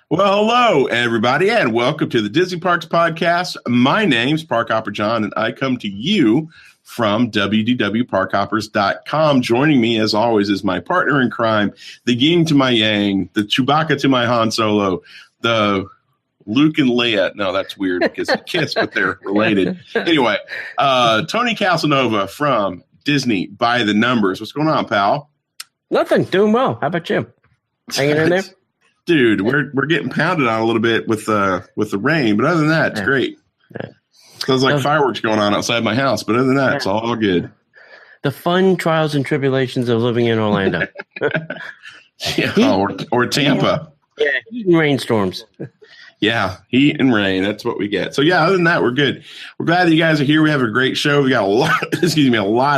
Well, hello, everybody, and welcome to the Disney Parks Podcast. My name's Parkhopper John, and I come to you from www.parkhoppers.com. Joining me, as always, is my partner in crime, the yin to my yang, the Chewbacca to my Han Solo, the Luke and Leia. No, that's weird because they kiss, but they're related. Anyway, Tony Casanova from Disney by the Numbers. What's going on, pal? Nothing. Doing well. How about you? Hanging in there? Dude, we're getting pounded on a little bit with the rain, but other than that, it's great. Yeah. Sounds like fireworks going on outside my house, but other than that, it's all good. The fun trials and tribulations of living in Orlando. or Tampa. Yeah, heat and rainstorms. Yeah, heat and rain. That's what we get. So yeah, other than that, we're good. We're glad that you guys are here. We have a great show. We got a lot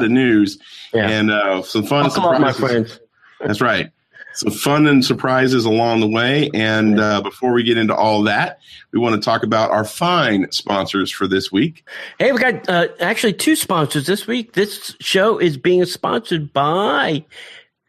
of news and some fun surprises. My friends. That's right. Some fun and surprises along the way. And before we get into all that, we want to talk about our fine sponsors for this week. Hey, we got actually two sponsors this week. This show is being sponsored by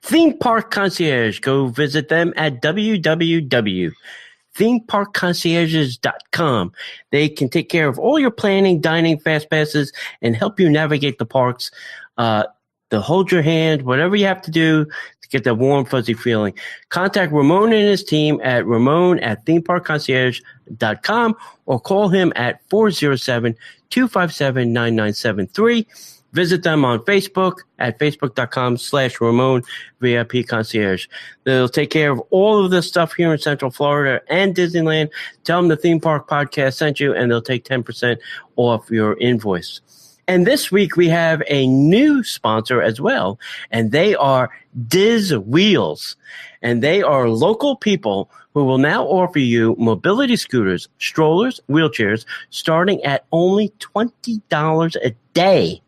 Theme Park Concierge. Go visit them at www.themeparkconcierges.com. They can take care of all your planning, dining, fast passes, and help you navigate the parks. They'll hold your hand, whatever you have to do to get that warm, fuzzy feeling. Contact Ramon and his team at ramon@themeparkconcierge.com or call him at 407-257-9973. Visit them on Facebook at facebook.com/Ramon VIP Concierge. They'll take care of all of this stuff here in Central Florida and Disneyland. Tell them the Theme Park Podcast sent you, and they'll take 10% off your invoice. And this week we have a new sponsor as well, and they are Diz Wheels. And they are local people who will now offer you mobility scooters, strollers, wheelchairs, starting at only $20 a day.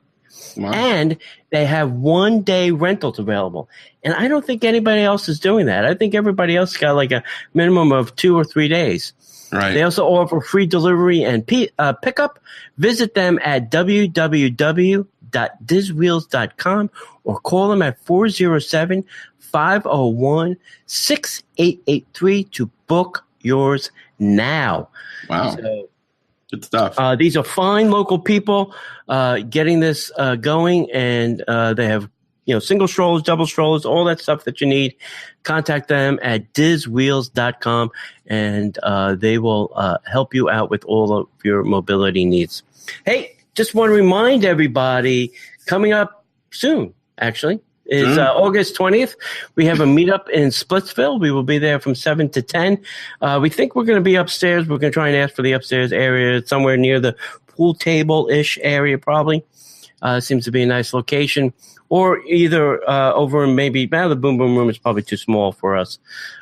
Wow. And they have one-day rentals available. And I don't think anybody else is doing that. I think everybody else got like a minimum of 2 or 3 days. Right. They also offer free delivery and pickup. Visit them at www.dizwheels.com or call them at 407-501-6883 to book yours now. Wow. So, good stuff. These are fine local people getting this going, and they have single strollers, double strollers, all that stuff that you need. Contact them at dizwheels.com, and they will help you out with all of your mobility needs. Hey, just want to remind everybody, coming up soon, actually, is August 20th. We have a meetup in Splitsville. We will be there from 7 to 10. We think we're going to be upstairs. We're going to try and ask for the upstairs area, somewhere near the pool table-ish area probably. Seems to be a nice location. Or either over in maybe the Boom Boom Room is probably too small for us.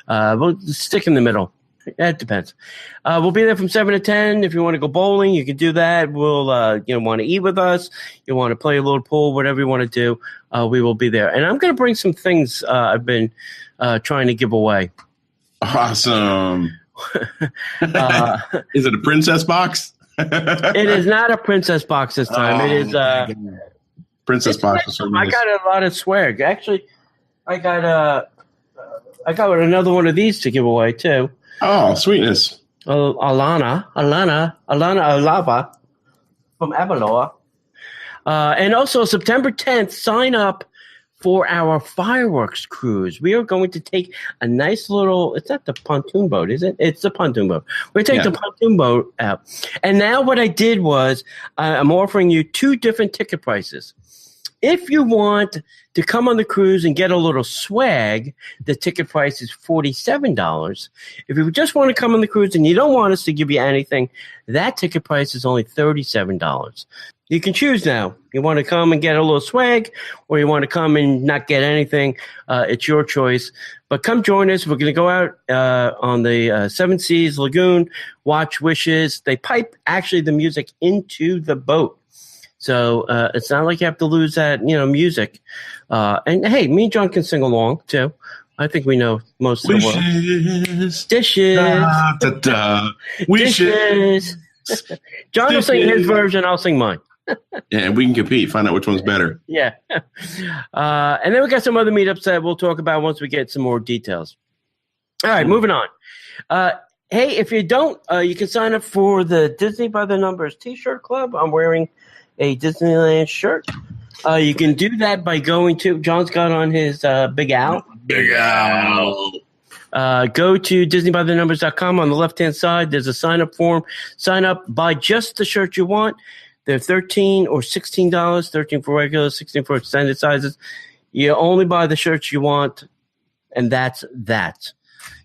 We'll stick in the middle. It depends. We'll be there from 7 to 10. If you want to go bowling, you can do that. We'll want to eat with us. You want to play a little pool, whatever you want to do. We will be there. And I'm going to bring some things I've been trying to give away. Awesome. Is it a princess box? It is not a princess box this time. It is princess box. I got a lot of swag. Actually, I got another one of these to give away too. Oh, sweetness. Alana Alava from Avalor. And also September 10th, sign up for our fireworks cruise. We are going to take a nice little, it's not the pontoon boat, is it? It's the pontoon boat. We're taking the pontoon boat out. And now what I did was I'm offering you 2 different ticket prices. If you want to come on the cruise and get a little swag, the ticket price is $47. If you just want to come on the cruise and you don't want us to give you anything, that ticket price is only $37. You can choose now. You want to come and get a little swag, or you want to come and not get anything. It's your choice. But come join us. We're going to go out on the Seven Seas Lagoon, watch Wishes. They pipe actually the music into the boat. So it's not like you have to lose that, music. And hey, me and John can sing along too. I think we know most of the world. Dishes. Da, da, da. Wishes. John will sing his version. I'll sing mine. Yeah, we can compete. Find out which one's better. Yeah. And then we got some other meetups that we'll talk about once we get some more details. All right, moving on. Hey, if you don't, you can sign up for the Disney by the Numbers T-shirt club. I'm wearing a Disneyland shirt. You can do that by going to John's got on his Big Al. Big Al. Go to DisneyByTheNumbers.com. On the left-hand side, there's a sign-up form. Sign up, buy just the shirt you want. They're $13 or $16. $13 for regular, $16 for extended sizes. You only buy the shirts you want, and that's that.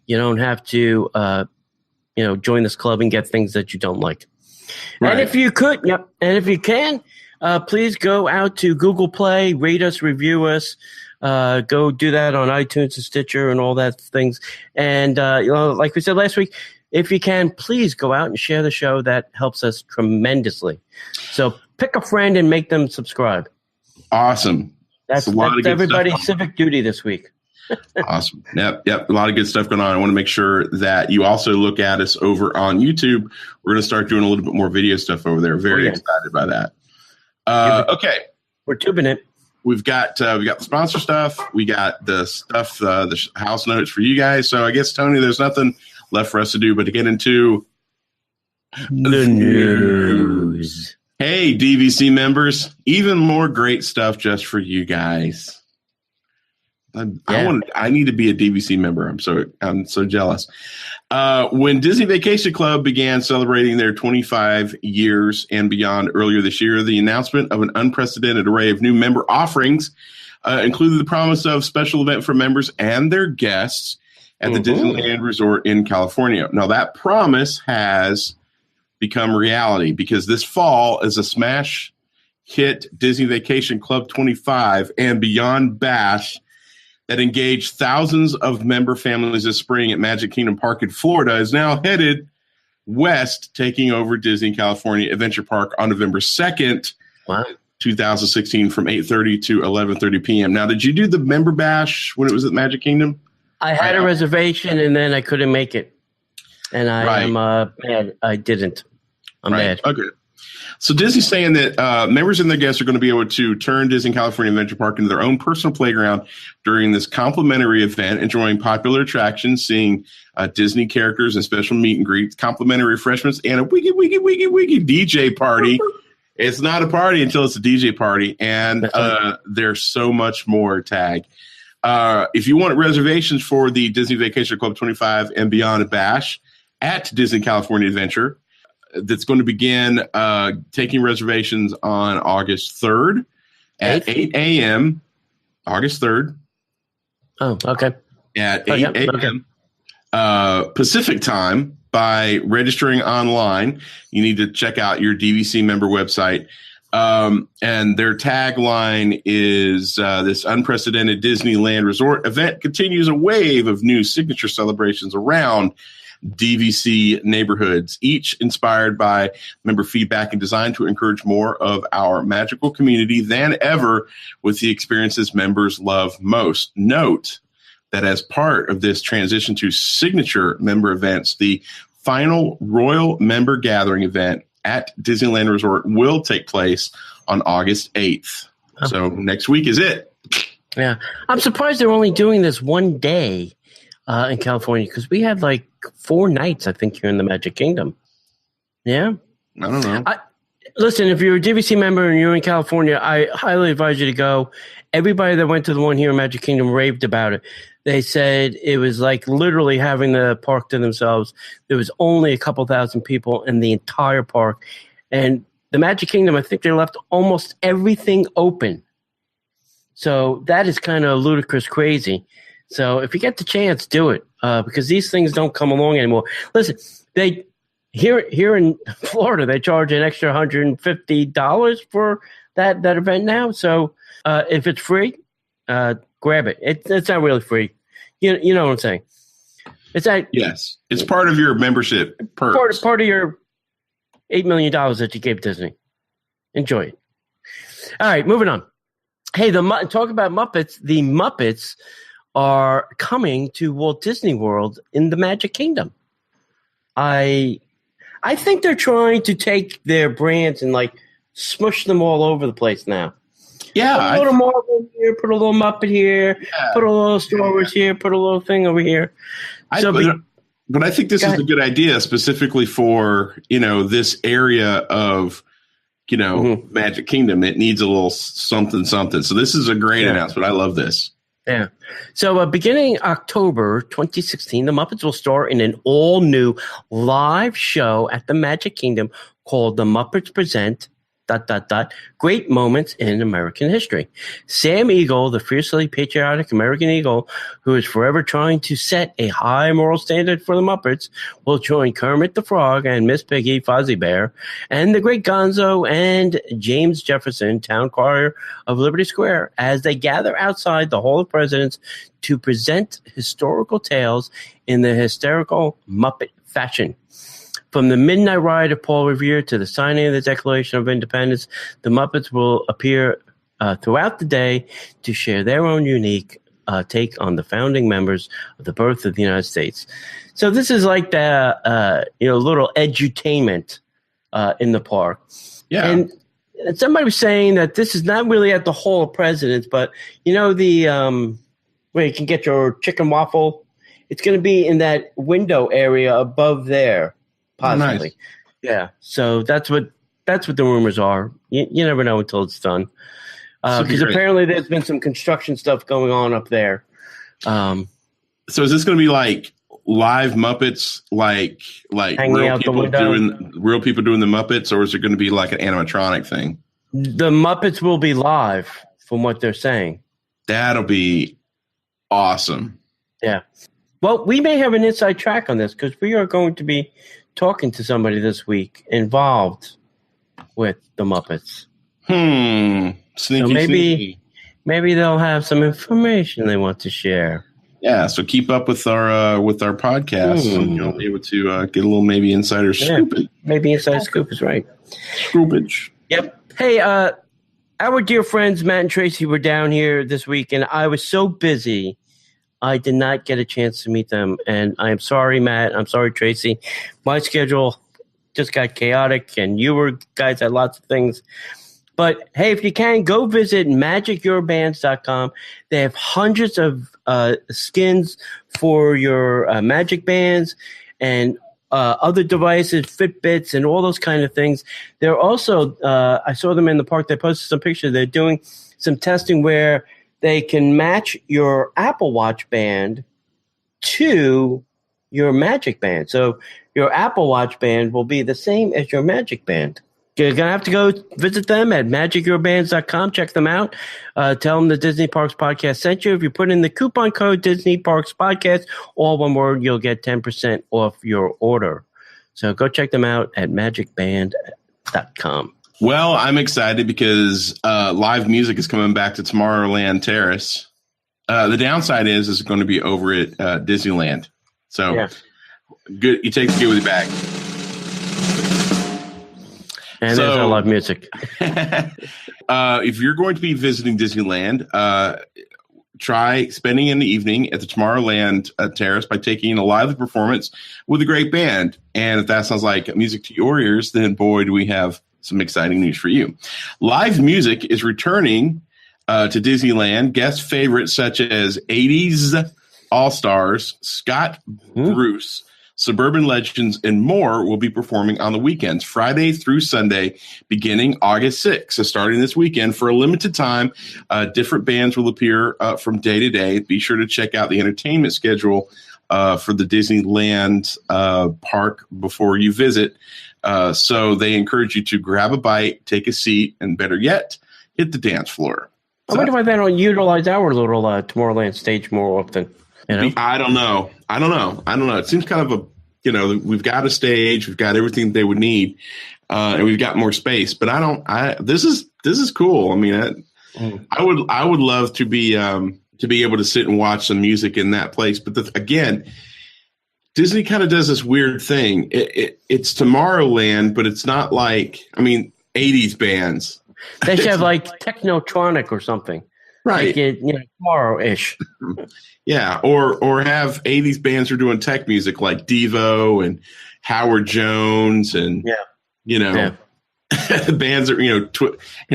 You don't have to, join this club and get things that you don't like. Right. And if you could, and if you can, please go out to Google Play, rate us, review us. Go do that on iTunes and Stitcher and all that things. And, like we said last week, if you can, please go out and share the show. That helps us tremendously. So pick a friend and make them subscribe. Awesome. That's everybody's civic duty this week. Awesome. Yep. A lot of good stuff going on. I want to make sure that you also look at us over on YouTube. We're going to start doing a little bit more video stuff over there. Very excited by that. Okay. We're tubing it. We've got the sponsor stuff. We got the stuff, the house notes for you guys. So I guess, Tony, there's nothing left for us to do but to get into the news. Hey, DVC members, even more great stuff just for you guys. I need to be a DVC member. I'm so jealous. When Disney Vacation Club began celebrating their 25 years and beyond earlier this year, the announcement of an unprecedented array of new member offerings included the promise of special event for members and their guests at the Disneyland Resort in California. Now, that promise has become reality because this fall is a smash hit Disney Vacation Club 25 and Beyond Bash that engaged thousands of member families this spring at Magic Kingdom Park in Florida is now headed west, taking over Disney California Adventure Park on November 2nd, 2016 from 8:30 to 11:30 p.m. Now, did you do the member bash when it was at Magic Kingdom? I had a reservation and then I couldn't make it. And I'm mad. I didn't. I'm mad. Okay. So Disney's saying that members and their guests are going to be able to turn Disney California Adventure Park into their own personal playground during this complimentary event, enjoying popular attractions, seeing Disney characters and special meet and greets, complimentary refreshments, and a wiggy DJ party. It's not a party until it's a DJ party, and there's so much more, Tag. If you want reservations for the Disney Vacation Club 25 and Beyond Bash at Disney California Adventure, that's going to begin taking reservations on August 3rd at 8 a.m. August 3rd. Oh, okay. At 8 a.m. Pacific time by registering online. You need to check out your DVC member website. And their tagline is this unprecedented Disneyland Resort event continues a wave of new signature celebrations around DVC neighborhoods, each inspired by member feedback and designed to encourage more of our magical community than ever with the experiences members love most. Note that as part of this transition to signature member events, the final Royal Member Gathering event at Disneyland Resort will take place on August 8th. So next week is it. Yeah. I'm surprised they're only doing this one day in California because we had like 4 nights, I think, here in the Magic Kingdom. Yeah. I don't know. Listen, if you're a DVC member and you're in California, I highly advise you to go. Everybody that went to the one here in Magic Kingdom raved about it. They said it was like literally having the park to themselves. There was only a couple thousand people in the entire park. And the Magic Kingdom, I think they left almost everything open. So that is kind of ludicrous crazy. So if you get the chance, do it because these things don't come along anymore. Listen, they here in Florida, they charge an extra $150 for that event now. So if it's free, grab it. It's not really free. You know what I'm saying? Yes, it's part of your membership perks. Part of your $8 million that you gave Disney. Enjoy it. All right, moving on. Hey, talk about Muppets. The Muppets are coming to Walt Disney World in the Magic Kingdom. I think they're trying to take their brands and like smush them all over the place now. Yeah. Put a little Marvel here, put a little Muppet here, put a little Star Wars here, put a little thing over here. But I think this is a good idea specifically for, this area of, Magic Kingdom. It needs a little something. So this is a great announcement. I love this. Yeah. So beginning October 2016, the Muppets will star in an all-new live show at the Magic Kingdom called The Muppets Present ... Great Moments in American History. Sam Eagle, the fiercely patriotic American Eagle, who is forever trying to set a high moral standard for the Muppets, will join Kermit the Frog and Miss Piggy Fozzie Bear and the Great Gonzo and James Jefferson, town crier of Liberty Square, as they gather outside the Hall of Presidents to present historical tales in the hysterical Muppet fashion. From the midnight ride of Paul Revere to the signing of the Declaration of Independence, the Muppets will appear throughout the day to share their own unique take on the founding members of the birth of the United States. So this is like the little edutainment in the park. Yeah. And somebody was saying that this is not really at the Hall of Presidents, but the where you can get your chicken waffle. It's going to be in that window area above there. Possibly. Nice. Yeah. So that's what the rumors are. You never know until it's done. Because apparently there's been some construction stuff going on up there. So is this going to be like live Muppets, like real people doing the Muppets, or is it going to be like an animatronic thing? The Muppets will be live, from what they're saying. That'll be awesome. Yeah. Well, we may have an inside track on this because we are going to be talking to somebody this week involved with the Muppets. Sneaky, so maybe they'll have some information they want to share. Yeah, so keep up with our podcast, and you'll be able to get a little maybe insider scoop. Maybe insider scoop is right. Scoopage. Yep. Hey, our dear friends Matt and Tracy were down here this week, and I was so busy I did not get a chance to meet them, and I'm sorry, Matt. I'm sorry, Tracy. My schedule just got chaotic, and you guys had lots of things. But, hey, if you can, go visit magicyourbands.com. They have hundreds of skins for your magic bands and other devices, Fitbits, and all those kind of things. They're also, I saw them in the park. They posted some pictures. They're doing some testing where they can match your Apple Watch band to your Magic Band. So your Apple Watch band will be the same as your Magic Band. You're going to have to go visit them at magicyourbands.com. Check them out. Tell them the Disney Parks Podcast sent you. If you put in the coupon code Disney Parks Podcast, all one word, you'll get 10% off your order. So go check them out at magicband.com. Well, I'm excited because live music is coming back to Tomorrowland Terrace. The downside is it's going to be over at Disneyland. So good. You take the good with you back. And there's no live music. If you're going to be visiting Disneyland, try spending in the evening at the Tomorrowland Terrace by taking a live performance with a great band. And if that sounds like music to your ears, then boy, do we have some exciting news for you. Live music is returning to Disneyland. Guest favorites such as 80s All-Stars, Scott Bruce, Suburban Legends, and more will be performing on the weekends, Friday through Sunday, beginning August 6th. So starting this weekend for a limited time, different bands will appear from day to day. Be sure to check out the entertainment schedule for the Disneyland park before you visit. So they encourage you to grab a bite, take a seat, and better yet, hit the dance floor. I wonder why they don't utilize our little Tomorrowland stage more often. You know? I don't know. It seems kind of we've got a stage, we've got everything they would need, and we've got more space. But this is cool. I mean, I would love to be able to sit and watch some music in that place. But again, Disney kind of does this weird thing. It's Tomorrowland, but it's not like, 80s bands. They should have like Technotronic or something. Right. Like tomorrow-ish. Yeah. Or have 80s bands who are doing tech music like Devo and Howard Jones and, bands are,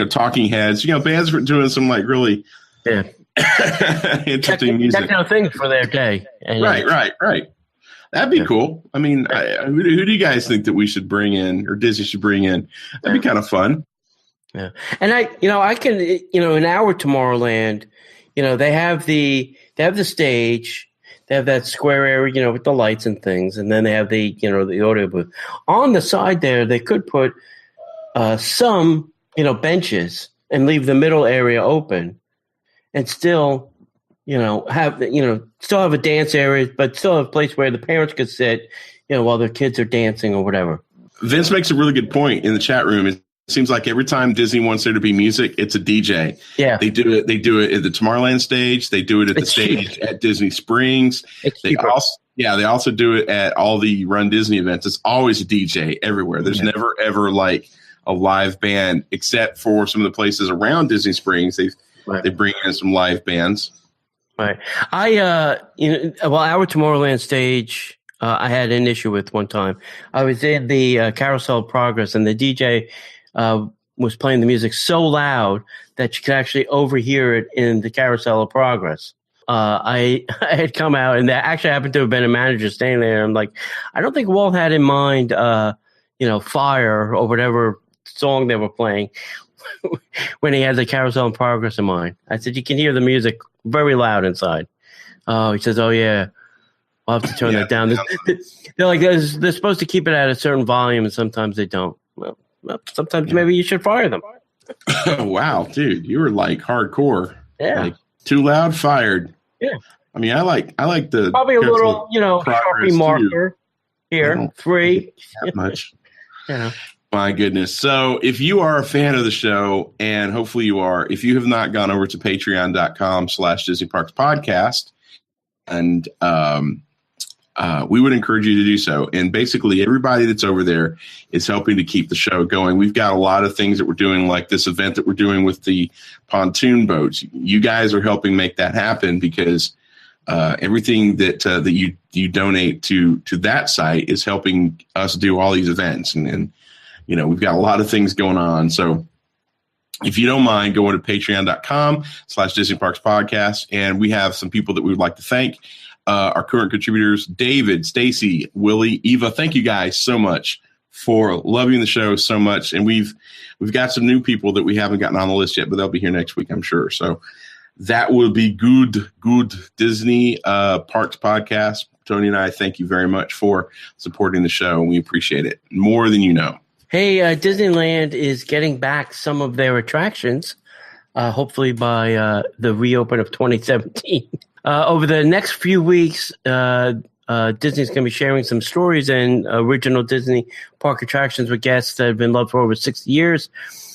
Talking Heads, bands are doing some like really interesting music. Techno things for their day. Right. That'd be cool. I mean, who do you guys think that we should bring in, or Disney should bring in? That'd be kind of fun. Yeah, and I can, in our Tomorrowland, they have the stage, they have that square area, with the lights and things, and then they have the the audio booth on the side there. They could put some benches and leave the middle area open, and still have a dance area, but still have a place where the parents could sit, while their kids are dancing or whatever. Vince makes a really good point in the chat room. It seems like every time Disney wants there to be music, it's a DJ. Yeah, they do it. They do it at the Tomorrowland stage. They do it at the stage at Disney Springs. They also do it at all the Run Disney events. It's always a DJ everywhere. There's never ever like a live band, except for some of the places around Disney Springs. They bring in some live bands. Right. Our Tomorrowland stage, I had an issue with one time. I was in the Carousel of Progress, and the DJ was playing the music so loud that you could actually overhear it in the Carousel of Progress. I had come out, and there actually happened to have been a manager standing there. I'm like, I don't think Walt had in mind, Fire or whatever song they were playing when he had the Carousel of Progress in mind. I said, you can hear the music very loud inside. Oh, he says, oh yeah, I'll have to turn that down. They're like, they're supposed to keep it at a certain volume, and sometimes they don't. Well, sometimes maybe you should fire them. Wow, dude, you were like hardcore. Yeah, like, too loud, fired. Yeah, I mean, I like the probably a little, Sharpie marker here, 3. That much. My goodness. So if you are a fan of the show, and hopefully you are, if you have not gone over to patreon.com/Disney Parks Podcast, and we would encourage you to do so. And basically everybody that's over there is helping to keep the show going. We've got a lot of things that we're doing, like this event that we're doing with the pontoon boats. You guys are helping make that happen, because everything that you donate to that site is helping us do all these events. And we've got a lot of things going on. So if you don't mind going to patreon.com/Disney Parks Podcast, and we have some people that we would like to thank. Our current contributors, David, Stacy, Willie, Eva. Thank you guys so much for loving the show so much. And we've got some new people that we haven't gotten on the list yet, but they'll be here next week, I'm sure. So that will be good Disney Parks Podcast. Tony and I thank you very much for supporting the show, and we appreciate it more than you know. Hey, Disneyland is getting back some of their attractions, hopefully by the reopen of 2017. Over the next few weeks, Disney's going to be sharing some stories and original Disney park attractions with guests that have been loved for over 60 years.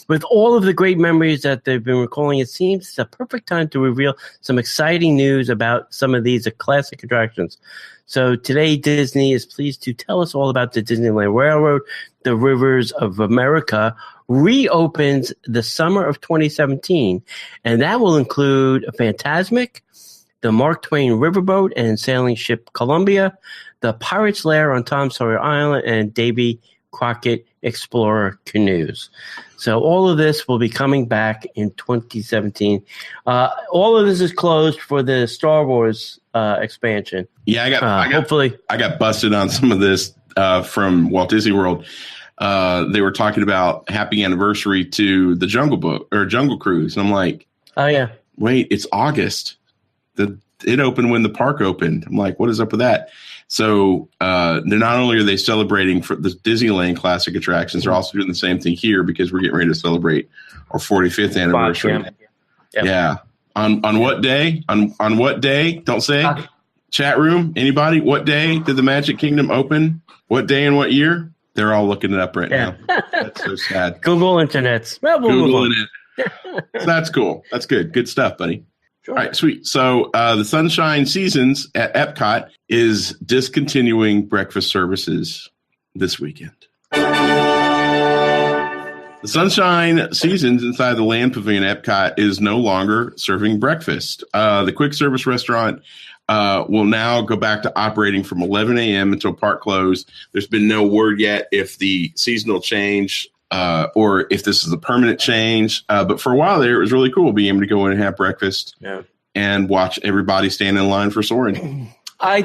With all of the great memories that they've been recalling, it seems it's a perfect time to reveal some exciting news about some of these classic attractions. So today, Disney is pleased to tell us all about the Disneyland Railroad. The Rivers of America reopens the summer of 2017, and that will include a Fantasmic, the Mark Twain Riverboat and Sailing Ship Columbia, the Pirate's Lair on Tom Sawyer Island, and Davy Crockett Explorer Canoes. So all of this will be coming back in 2017. All of this is closed for the Star Wars expansion. Yeah, I got busted on some of this from Walt Disney World. They were talking about happy anniversary to the Jungle Book or Jungle Cruise, and I'm like, oh yeah, wait, it's August. It opened when the park opened. I'm like, what is up with that? So they're not only are they celebrating for the Disneyland classic attractions, they're also doing the same thing here, because we're getting ready to celebrate our 45th anniversary. Yeah. On what day? On what day? Don't say. Chat room. Anybody? What day did the Magic Kingdom open? What day and what year? They're all looking it up right now. That's so sad. Google internets. Well, Googling it. So that's cool. That's good. Good stuff, buddy. Sure. All right, sweet. So the Sunshine Seasons at Epcot is discontinuing breakfast services this weekend. The Sunshine Seasons inside the Land Pavilion at Epcot is no longer serving breakfast. The quick service restaurant will now go back to operating from 11 a.m. until park close. There's been no word yet if the seasonal change or if this is a permanent change. But for a while there, it was really cool being able to go in and have breakfast and watch everybody stand in line for Soarin'. I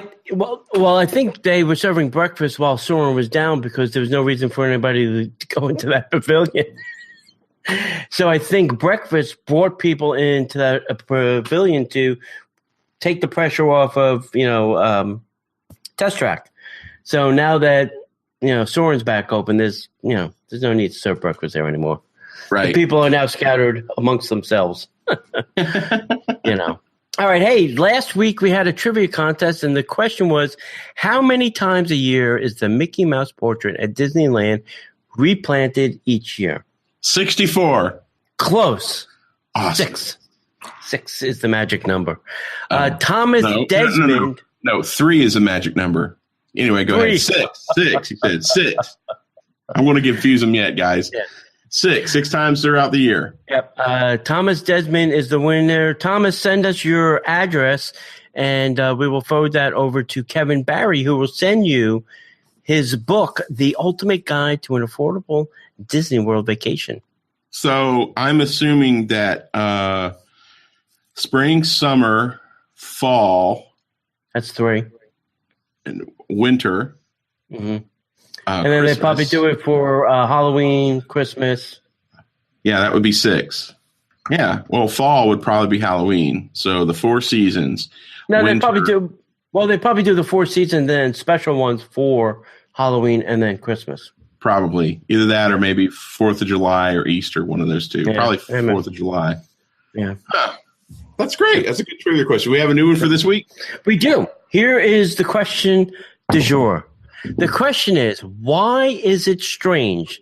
think they were serving breakfast while Soarin' was down because there was no reason for anybody to go into that pavilion. So I think breakfast brought people into that pavilion to take the pressure off of, Test Track. So now that, Soarin's back open, there's no need to serve breakfast there anymore. Right. The people are now scattered amongst themselves. All right. Hey, last week we had a trivia contest, and the question was, how many times a year is the Mickey Mouse portrait at Disneyland replanted each year? 64. Close. Awesome. 6 is the magic number. Thomas Desmond. No, 3 is a magic number. Anyway, go ahead. 6. He said 6. I want to confuse them yet, guys. Yeah. 6 times throughout the year. Yep. Thomas Desmond is the winner. Thomas, send us your address, and we will forward that over to Kevin Barry, who will send you his book, The Ultimate Guide to an Affordable Disney World Vacation. So I'm assuming that spring, summer, fall. That's 3. And winter. Mm-hmm. And then Christmas. they probably do it for Halloween, Christmas. Yeah, that would be 6. Yeah, well, fall would probably be Halloween. So the 4 seasons. No, winter, they probably do. Well, they probably do the 4 seasons, then special ones for Halloween and then Christmas. Probably either that or maybe 4th of July or Easter, one of those two. Yeah, probably 4th of July. Yeah, that's great. That's a good trivia question. We have a new one for this week. We do. Here is the question du jour. The question is, why is it strange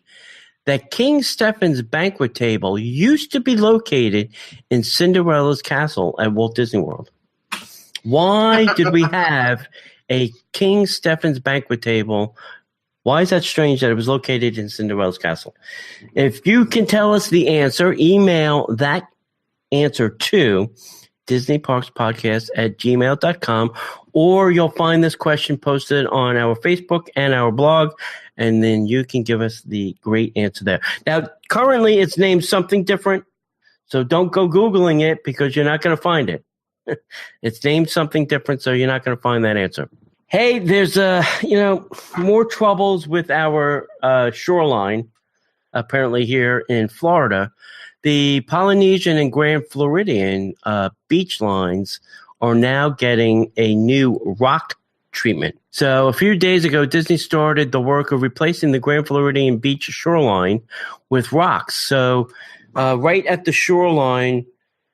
that King Stephen's banquet table used to be located in Cinderella's castle at Walt Disney World? Why did we have a King Stephen's banquet table? Why is that strange that it was located in Cinderella's castle? If you can tell us the answer, email that answer to DisneyParksPodcast@gmail.com, or you'll find this question posted on our Facebook and our blog, and then you can give us the great answer there. Now, currently it's named something different, so don't go Googling it because you're not going to find it. It's named something different, so you're not going to find that answer. Hey, there's more troubles with our shoreline, apparently here in Florida. The Polynesian and Grand Floridian beach lines are now getting a new rock treatment. So a few days ago, Disney started the work of replacing the Grand Floridian beach shoreline with rocks. So right at the shoreline,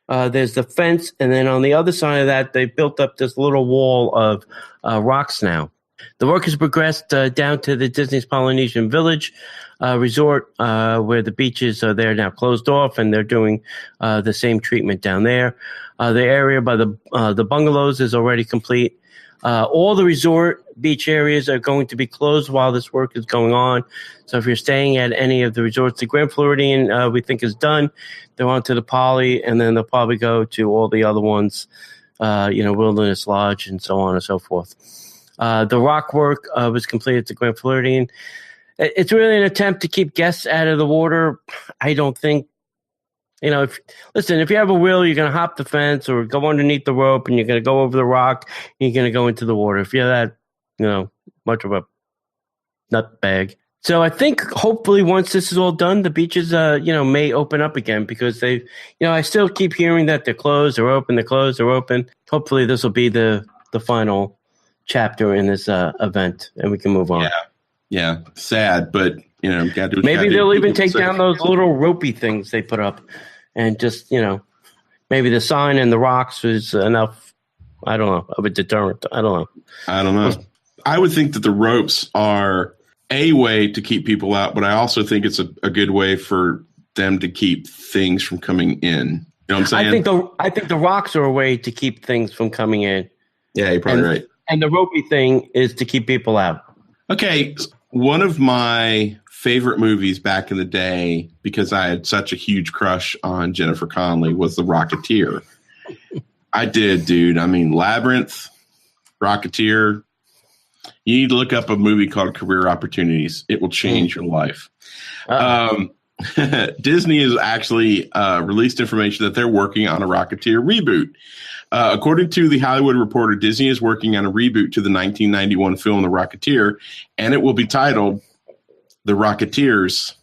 there's the fence, and then on the other side of that, they built up this little wall of rocks now. The work has progressed down to the Disney's Polynesian Village resort, where the beaches are there now closed off, and they're doing the same treatment down there. The area by the bungalows is already complete. All the resort beach areas are going to be closed while this work is going on. So if you're staying at any of the resorts, the Grand Floridian we think is done. They're on to the Poly, and then they'll probably go to all the other ones, Wilderness Lodge and so on and so forth. The rock work was completed at the Grand Floridian. It's really an attempt to keep guests out of the water. I don't think, if you have a wheel, you're going to hop the fence or go underneath the rope, and you're going to go over the rock, and you're going to go into the water. If you're that, much of a nutbag. So I think hopefully once this is all done, the beaches, may open up again, because I still keep hearing that they're closed, they're open, they're closed, they're open. Hopefully this will be the final chapter in this event, and we can move on. Yeah, sad, but maybe they'll even take down those little ropey things they put up, and just maybe the sign and the rocks is enough. I don't know, of a deterrent. I don't know. I would think that the ropes are a way to keep people out, but I also think it's a good way for them to keep things from coming in. You know what I'm saying? I think the rocks are a way to keep things from coming in. Yeah, you're probably right. And the ropey thing is to keep people out. Okay. One of my favorite movies back in the day, because I had such a huge crush on Jennifer Connelly, was The Rocketeer. I did, dude. I mean, Labyrinth, Rocketeer. You need to look up a movie called Career Opportunities. It will change your life. Disney has actually released information that they're working on a Rocketeer reboot. According to the Hollywood Reporter, Disney is working on a reboot to the 1991 film The Rocketeer, and it will be titled The Rocketeers.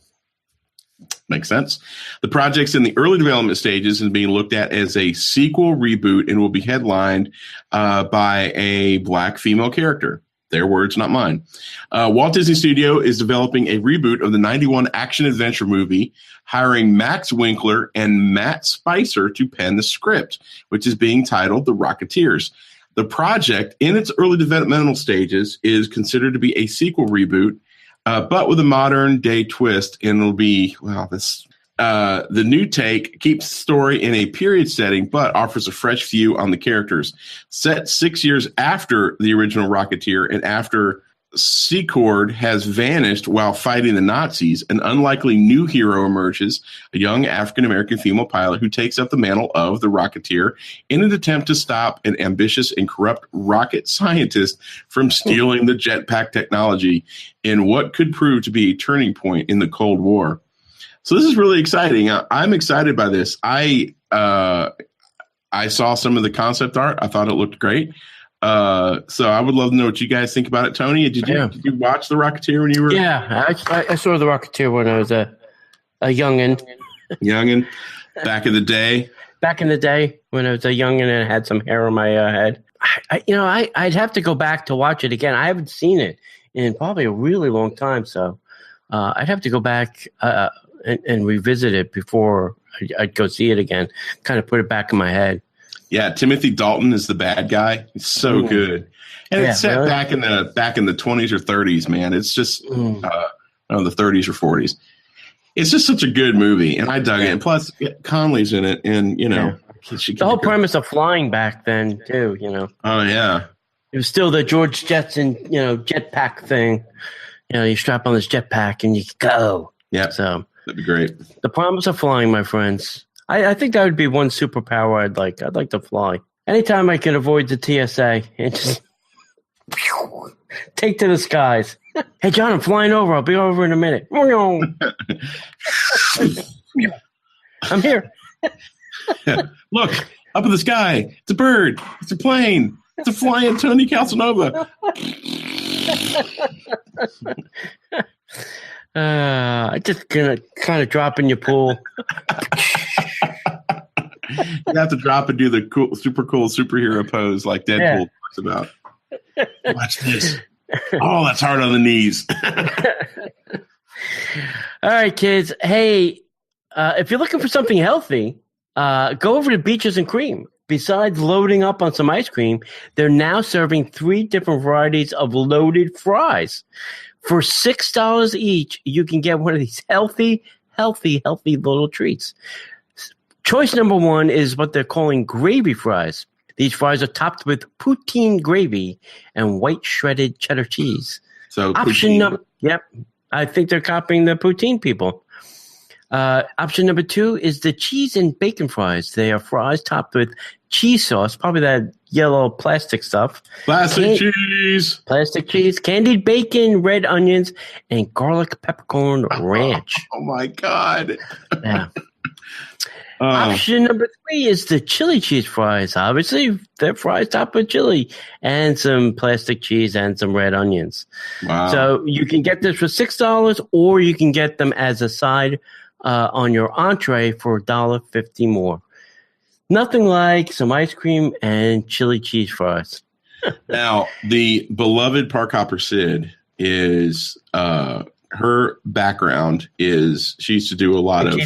Makes sense. The project's in the early development stages and being looked at as a sequel reboot and will be headlined by a black female character. Their words, not mine. Walt Disney Studio is developing a reboot of the 91 action-adventure movie, hiring Max Winkler and Matt Spicer to pen the script, which is being titled The Rocketeers. The project, in its early developmental stages, is considered to be a sequel reboot, but with a modern-day twist, and it'll be, the new take keeps the story in a period setting, but offers a fresh view on the characters. Set 6 years after the original Rocketeer and after Secord has vanished while fighting the Nazis, an unlikely new hero emerges, a young African-American female pilot who takes up the mantle of the Rocketeer in an attempt to stop an ambitious and corrupt rocket scientist from stealing the jetpack technology in what could prove to be a turning point in the Cold War. So this is really exciting. I'm excited by this. I saw some of the concept art. I thought it looked great. So I would love to know what you guys think about it. Tony, did you watch The Rocketeer when you were? Yeah, I saw The Rocketeer when I was a youngin. Youngin, back in the day. Back in the day when I was a youngin and I had some hair on my head. I'd have to go back to watch it again. I haven't seen it in probably a really long time, so I'd have to go back and revisit it before I'd go see it again. Kind of put it back in my head. Yeah, Timothy Dalton is the bad guy. He's so good, and it's set back in the 20s or 30s. Man, it's just the 30s or 40s. It's just such a good movie, and I dug it. And plus, Conley's in it, and the whole premise of flying back then too. Oh yeah, it was still the George Jetson jetpack thing. You strap on this jetpack and you go. Yeah, so that'd be great. The promise of flying, my friends. I think that would be one superpower I'd like. I'd like to fly. Anytime I can avoid the TSA and just take to the skies. Hey, John, I'm flying over. I'll be over in a minute. I'm here. Look, up in the sky. It's a bird. It's a plane. It's a flying Tony Calcanova. I just gonna kind of drop in your pool. You have to drop and do the super cool superhero pose like Deadpool talks about. Watch this. Oh, that's hard on the knees. All right, kids. Hey, if you're looking for something healthy, go over to Beaches and Cream. Besides loading up on some ice cream, they're now serving 3 different varieties of loaded fries. For $6 each, you can get one of these healthy little treats. Choice number 1 is what they're calling gravy fries. These fries are topped with poutine gravy and white shredded cheddar cheese. So option number, I think they're copying the poutine people. Option number 2 is the cheese and bacon fries. They are fries topped with cheese sauce, probably that yellow plastic stuff. Plastic cheese, candied bacon, red onions, and garlic peppercorn ranch. Oh my God. Yeah. Option number 3 is the chili cheese fries. Obviously, they're fries topped with chili and some plastic cheese and some red onions. Wow. So you can get this for $6 or you can get them as a side on your entree for $1.50 more. Nothing like some ice cream and chili cheese fries. Now, the beloved Parkhopper Sid is her background is she used to do a lot of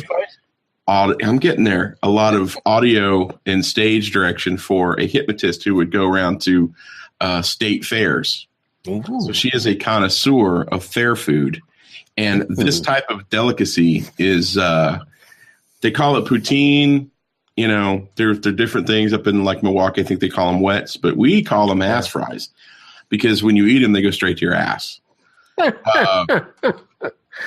I'm getting there. A lot of audio and stage direction for a hypnotist who would go around to state fairs. Ooh. So she is a connoisseur of fair food. And this type of delicacy is, they call it poutine. They're different things up in like Milwaukee. I think they call them wets, but we call them ass fries because when you eat them, they go straight to your ass.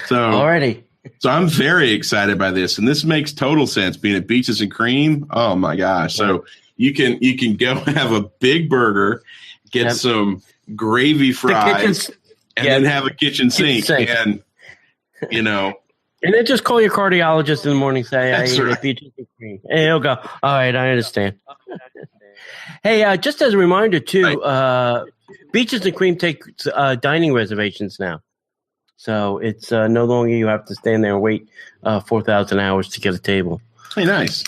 So I'm very excited by this, and this makes total sense. Being at Beaches and Cream, oh my gosh! So you can go have a big burger, get some gravy fries, and then have a kitchen sink. And And then just call your cardiologist in the morning. Say, I That's ate right. a peaches and cream. And he'll go, all right, I understand. Hey, just as a reminder, too, Beaches and Cream takes dining reservations now. So it's no longer you have to stand there and wait 4,000 hours to get a table. Hey, nice.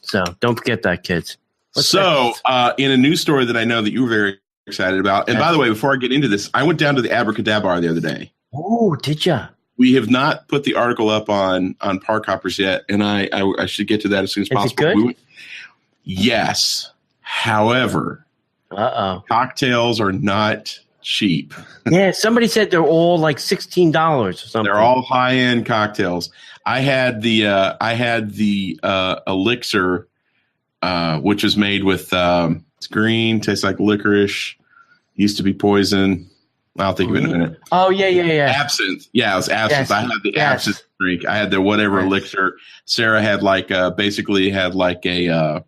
So don't forget that, kids. So in a news story that I know that you were very excited about, and by the way, before I get into this, I went down to the Abracadabra the other day. Oh, did ya? We have not put the article up on Parkhoppers yet, and I should get to that as soon as possible. Is it good? Yes. However, cocktails are not cheap. Yeah, somebody said they're all like $16 or something. They're all high-end cocktails. I had the elixir, which is made with it's green, tastes like licorice, used to be poison. I'll think of it in a minute. Oh, yeah. Absinthe. Yeah, it was absinthe. Yes. I had the absinthe drink. I had the whatever elixir. Sarah had basically had like a,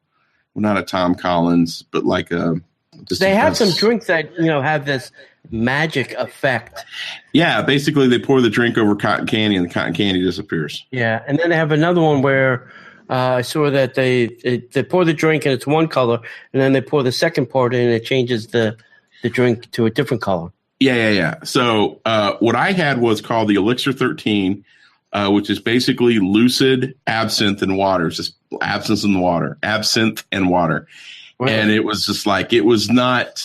not a Tom Collins, but like a. They have some drinks that, have this magic effect. Yeah, basically they pour the drink over cotton candy and the cotton candy disappears. Yeah, and then they have another one where I saw that they pour the drink and it's one color, and then they pour the second part in and it changes the drink to a different color. Yeah. So what I had was called the Elixir 13, which is basically lucid absinthe and water. It's just absinthe and water. Wow. And it was just like, it was not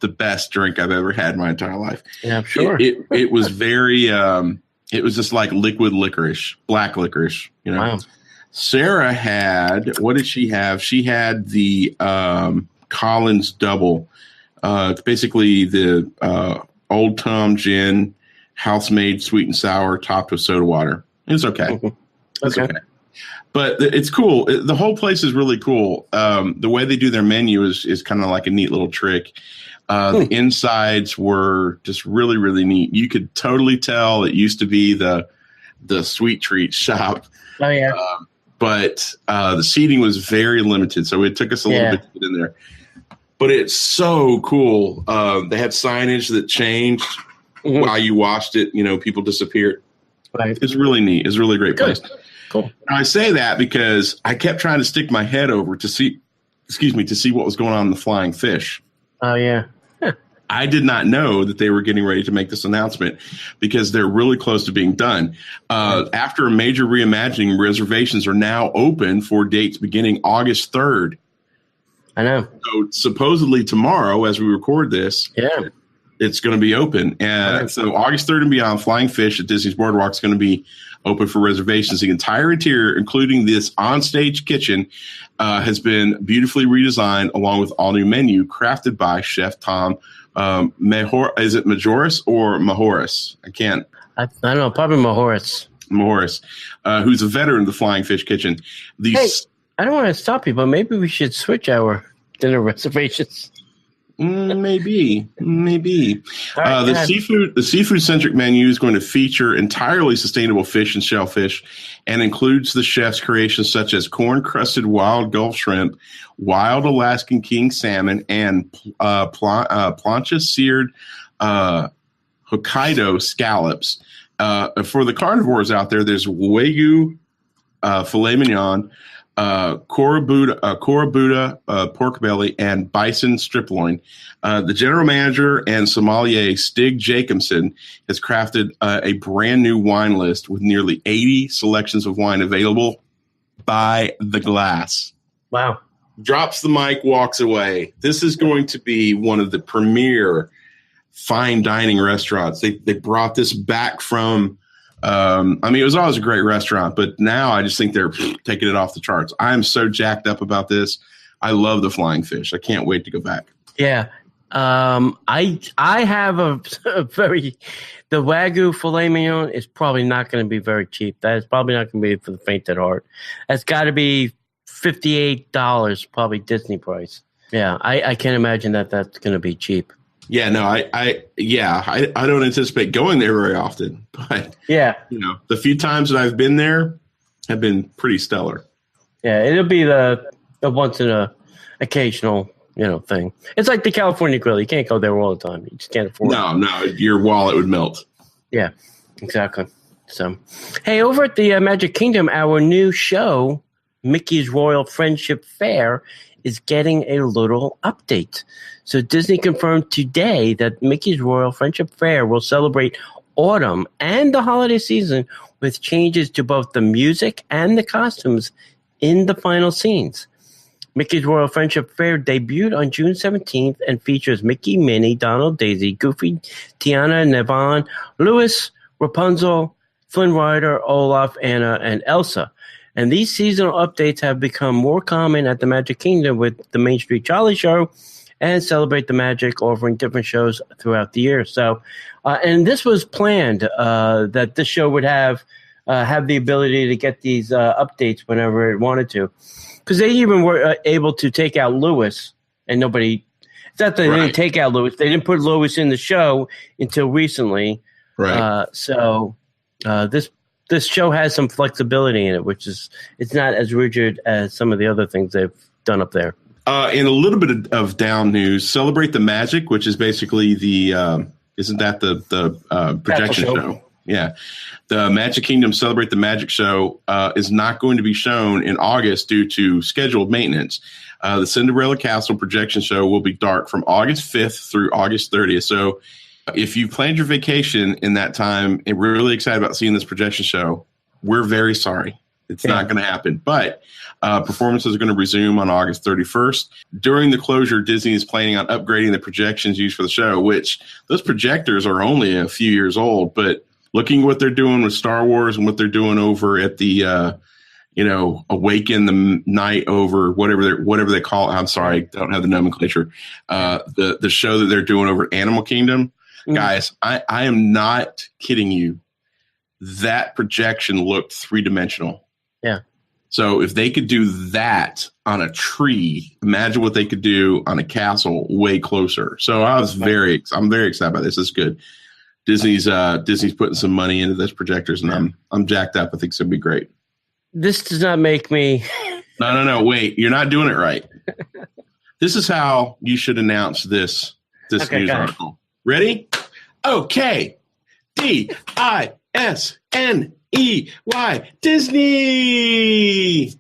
the best drink I've ever had in my entire life. Yeah, I'm sure. It was very, it was just like liquid licorice, black licorice, Wow. Sarah had, what did she have? She had the Collins Double. It's basically the Old Tom gin, house-made sweet and sour, topped with soda water. It's okay. It's okay. But it's cool. The whole place is really cool. The way they do their menu is kind of like a neat little trick. The insides were just really, really neat. You could totally tell it used to be the sweet treat shop. Oh, yeah. But the seating was very limited, so it took us a little bit to get in there. But it's so cool. They had signage that changed while you watched it. People disappeared. Right. It's really neat. It's a really great place. Cool. Now, I say that because I kept trying to stick my head over to see what was going on in the Flying Fish. Oh, yeah. I did not know that they were getting ready to make this announcement because they're really close to being done. After a major reimagining, reservations are now open for dates beginning August 3rd. I know. So supposedly tomorrow, as we record this, it's going to be open. So August 3rd and beyond, Flying Fish at Disney's Boardwalk is going to be open for reservations. The entire interior, including this onstage kitchen, has been beautifully redesigned along with all new menu crafted by Chef Tom. Is it Majoris or Majoris? I don't know. Probably Majoris. Who's a veteran of the Flying Fish kitchen. I don't want to stop you, but maybe we should switch our dinner reservations. Maybe. Right, the seafood centric menu is going to feature entirely sustainable fish and shellfish, and includes the chef's creations such as corn crusted wild Gulf shrimp, wild Alaskan king salmon, and plancha seared Hokkaido scallops. For the carnivores out there, there's Wagyu filet mignon, Korabuta pork belly, and bison strip loin. The general manager and sommelier Stig Jacobson has crafted a brand new wine list with nearly 80 selections of wine available by the glass. Wow. Drops the mic, walks away. This is going to be one of the premier fine dining restaurants. They brought this back from it was always a great restaurant, but now I just think they're taking it off the charts. I'm so jacked up about this. I love the Flying Fish. I can't wait to go back. Yeah. I have a the Wagyu filet mignon is probably not going to be very cheap. That is probably not going to be for the faint at heart. That's got to be $58, probably Disney price. Yeah. I can't imagine that's going to be cheap. Yeah, no, I don't anticipate going there very often, but the few times that I've been there have been pretty stellar. Yeah, it'll be the once in a occasional, thing. It's like the California Grill. You can't go there all the time. You just can't afford it. No, your wallet would melt. Yeah, exactly. So, hey, over at the Magic Kingdom, our new show, Mickey's Royal Friendship Fair, is getting a little update. So Disney confirmed today that Mickey's Royal Friendship Fair will celebrate autumn and the holiday season with changes to both the music and the costumes in the final scenes. Mickey's Royal Friendship Fair debuted on June 17th and features Mickey, Minnie, Donald, Daisy, Goofy, Tiana, Nevon, Louis, Rapunzel, Flynn Rider, Olaf, Anna, and Elsa. And these seasonal updates have become more common at the Magic Kingdom with the Main Street Jolly Show and Celebrate the Magic, offering different shows throughout the year. So, and this was planned that this show would have the ability to get these updates whenever it wanted to, because they even were able to take out Louis, and nobody. It's not that they didn't take out Louis; they didn't put Louis in the show until recently. Right. So this show has some flexibility in it, which is it's not as rigid as some of the other things they've done up there. In a little bit of down news, Celebrate the Magic, which is basically the isn't that the projection show? Yeah, the Magic Kingdom Celebrate the Magic show is not going to be shown in August due to scheduled maintenance. The Cinderella Castle projection show will be dark from August 5th through August 30th. So if you planned your vacation in that time and we're really excited about seeing this projection show, we're very sorry. It's not going to happen. But performances are going to resume on August 31st. During the closure, Disney is planning on upgrading the projections used for the show, which those projectors are only a few years old. But looking at what they're doing with Star Wars and what they're doing over at the, Awaken the Night over whatever they call it. I'm sorry, I don't have the nomenclature. The show that they're doing over at Animal Kingdom. Guys, I am not kidding you. That projection looked three-dimensional. Yeah. So if they could do that on a tree, imagine what they could do on a castle way closer. So I'm very excited about this. It's good. Disney's putting some money into this projectors, and I'm jacked up. I think it's gonna be great. This does not make me. No. Wait, you're not doing it right. This is how you should announce this news article. Ready? Okay. DISNEY. Disney.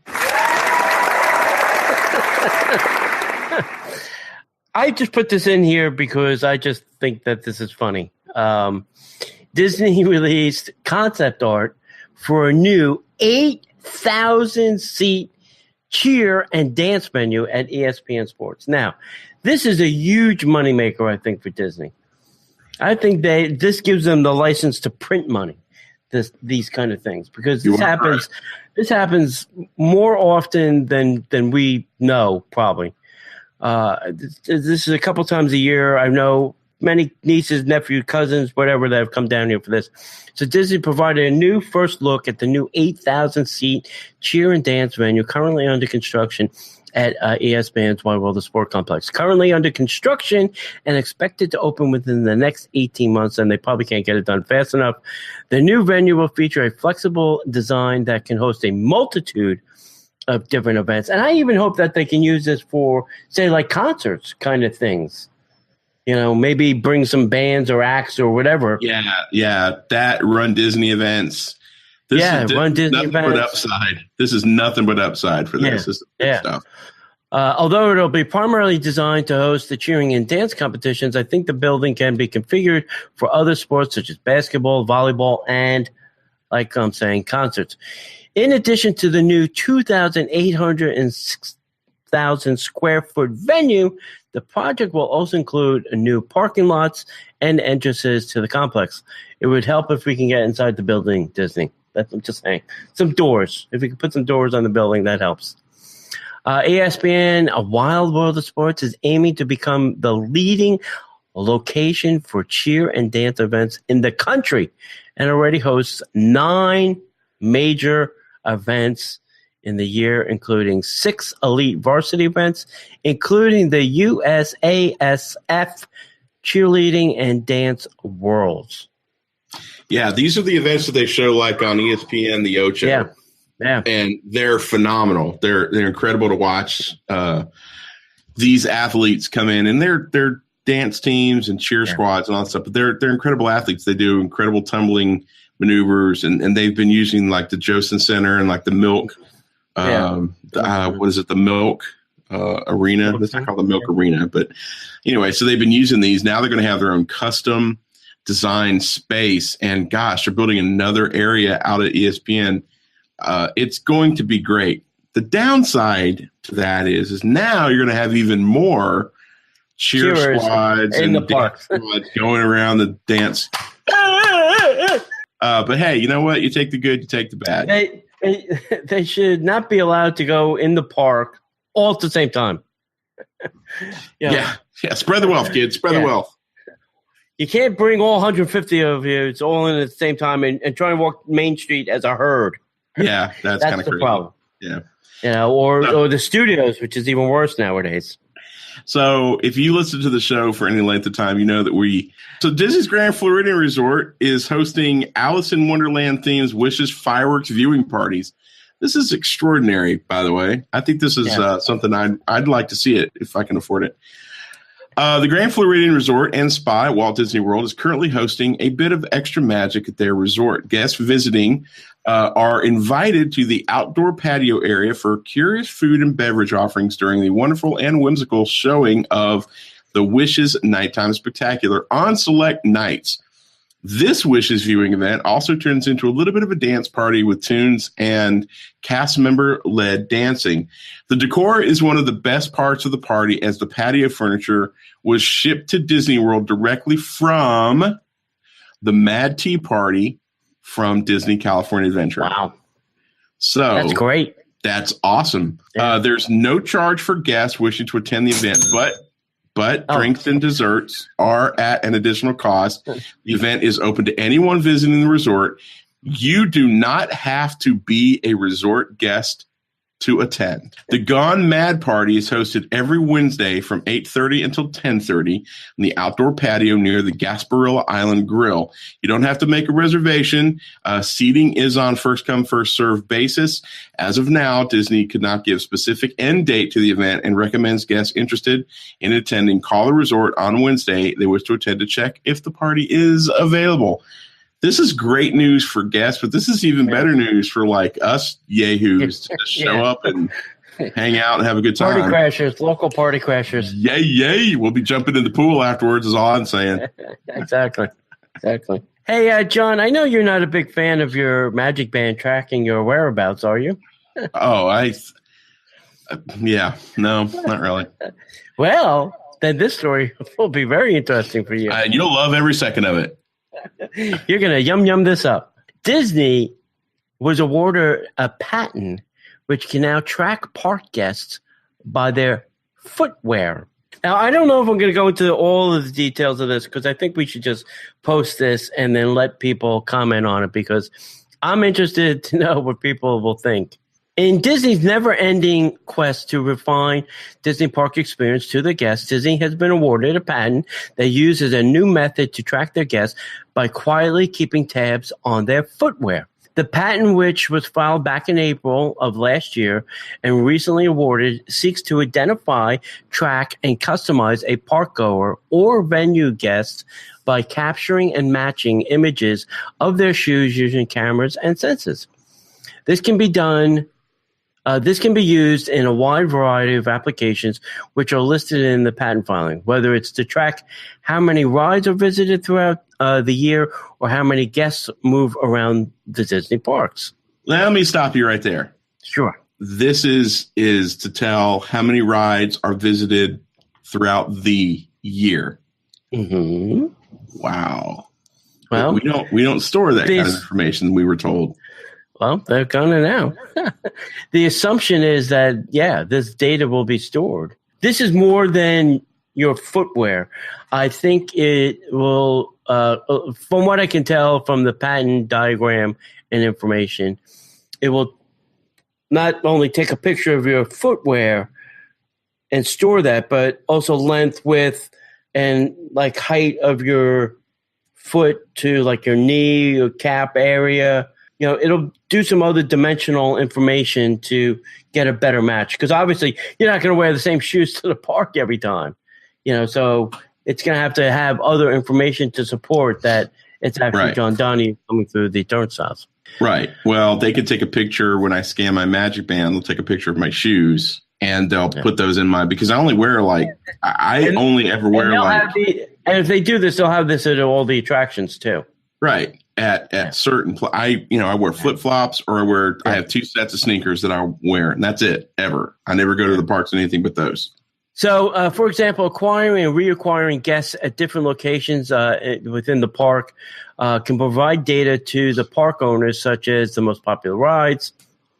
I just put this in here because I just think that this is funny. Disney released concept art for a new 8,000-seat cheer and dance venue at ESPN Sports. Now, this is a huge moneymaker, I think, for Disney. I think this gives them the license to print money, these kind of things, because this happens more often than we know, probably. This is a couple times a year. I know many nieces, nephews, cousins, whatever, that have come down here for this. So Disney provided a new first look at the new 8,000-seat cheer and dance venue currently under construction at ESPN's Wide World of Sport complex. Currently under construction and expected to open within the next 18 months, and they probably can't get it done fast enough. The new venue will feature a flexible design that can host a multitude of different events. And I even hope that they can use this for, say, like concerts kind of things. Maybe bring some bands or acts or whatever. Yeah. That Run Disney events. Run Disney events. But upside. This is nothing but upside for this. This is good stuff. Although it'll be primarily designed to host the cheering and dance competitions, I think the building can be configured for other sports such as basketball, volleyball, and, like I'm saying, concerts. In addition to the new 2,806,000 square foot venue, the project will also include new parking lots and entrances to the complex. It would help if we can get inside the building, Disney. That's what I'm just saying. Some doors. If we can put some doors on the building, that helps. ESPN, A Wild World of Sports, is aiming to become the leading location for cheer and dance events in the country and already hosts 9 major events in the year, including 6 elite varsity events, including the USASF Cheerleading and Dance Worlds. Yeah, these are the events that they show like on ESPN, the Ocho. Yeah. And they're phenomenal. They're incredible to watch. These athletes come in and they're dance teams and cheer squads and all that stuff, but they're incredible athletes. They do incredible tumbling maneuvers, and they've been using like the Jostin Center and like the Milk, what is it? The Milk Arena. That's not called the Milk Arena, but anyway, so they've been using these. Now they're going to have their own custom design space, and gosh, they're building another area out at ESPN. It's going to be great. The downside to that is now you're going to have even more cheer squads and the parks going around the dance. But hey, you know what? You take the good, you take the bad. They should not be allowed to go in the park all at the same time. Yeah. Spread the wealth, kids. Spread the wealth. You can't bring all 150 of you. It's all in at the same time and try and walk Main Street as a herd. Yeah, that's kind of crazy. Problem. Yeah. Or the studios, which is even worse nowadays. So if you listen to the show for any length of time, you know that so Disney's Grand Floridian Resort is hosting Alice in Wonderland themes Wishes fireworks viewing parties. This is extraordinary, by the way. I think this is something I'd like to see it if I can afford it. The Grand Floridian Resort and Spa at Walt Disney World is currently hosting a bit of extra magic at their resort. Guests visiting are invited to the outdoor patio area for curious food and beverage offerings during the wonderful and whimsical showing of the Wishes Nighttime Spectacular on select nights. This Wishes viewing event also turns into a little bit of a dance party with tunes and cast member-led dancing. The decor is one of the best parts of the party, as the patio furniture was shipped to Disney World directly from the Mad Tea Party from Disney California Adventure. Wow. So that's great. That's awesome. Yeah. There's no charge for guests wishing to attend the event, but drinks and desserts are at an additional cost. The event is open to anyone visiting the resort. You do not have to be a resort guest to attend. The Gone Mad Party is hosted every Wednesday from 8:30 until 10:30 in the outdoor patio near the Gasparilla Island Grill. You don't have to make a reservation. Seating is on first-come, first-served basis. As of now, Disney could not give specific end date to the event and recommends guests interested in attending call the resort on Wednesday they wish to attend to check if the party is available. This is great news for guests, but this is even better news for like us yahoos to show up and hang out and have a good time. Party crashers, local party crashers. Yay. We'll be jumping in the pool afterwards is all I'm saying. Exactly. Hey, John, I know you're not a big fan of your Magic Band tracking your whereabouts, are you? No, not really. Well, then this story will be very interesting for you. You'll love every second of it. You're going to yum this up. Disney was awarded a patent which can now track park guests by their footwear. Now, I don't know if I'm going to go into all of the details of this because I think we should just post this and then let people comment on it because I'm interested to know what people will think. In Disney's never-ending quest to refine Disney park experience to the guests, Disney has been awarded a patent that uses a new method to track their guests by quietly keeping tabs on their footwear. The patent, which was filed back in April of last year and recently awarded, seeks to identify, track, and customize a park goer or venue guest by capturing and matching images of their shoes using cameras and sensors. This can be used in a wide variety of applications, which are listed in the patent filing, whether it's to track how many rides are visited throughout the year or how many guests move around the Disney parks. Let me stop you right there. Sure. This is to tell how many rides are visited throughout the year. Mm-hmm. Wow. Well, we don't store that kind of information, we were told. Well, they're gonna now. The assumption is that, this data will be stored. This is more than your footwear. I think it will, from what I can tell from the patent diagram and information, it will not only take a picture of your footwear and store that, but also length, width, and like height of your foot to like your knee or calf area. It'll do some other dimensional information to get a better match. Because obviously, you're not going to wear the same shoes to the park every time. So it's going to have other information to support that it's actually John Donahue coming through the turnstiles. Right. Well, they could take a picture when I scan my Magic Band. They'll take a picture of my shoes and they'll put those in because I only wear only ever wear and if they do this, they'll have this at all the attractions too. Right. At certain, I wear flip flops or I have 2 sets of sneakers that I wear, and that's it ever. I never go to the parks and anything but those. So, for example, acquiring and reacquiring guests at different locations within the park can provide data to the park owners, such as the most popular rides.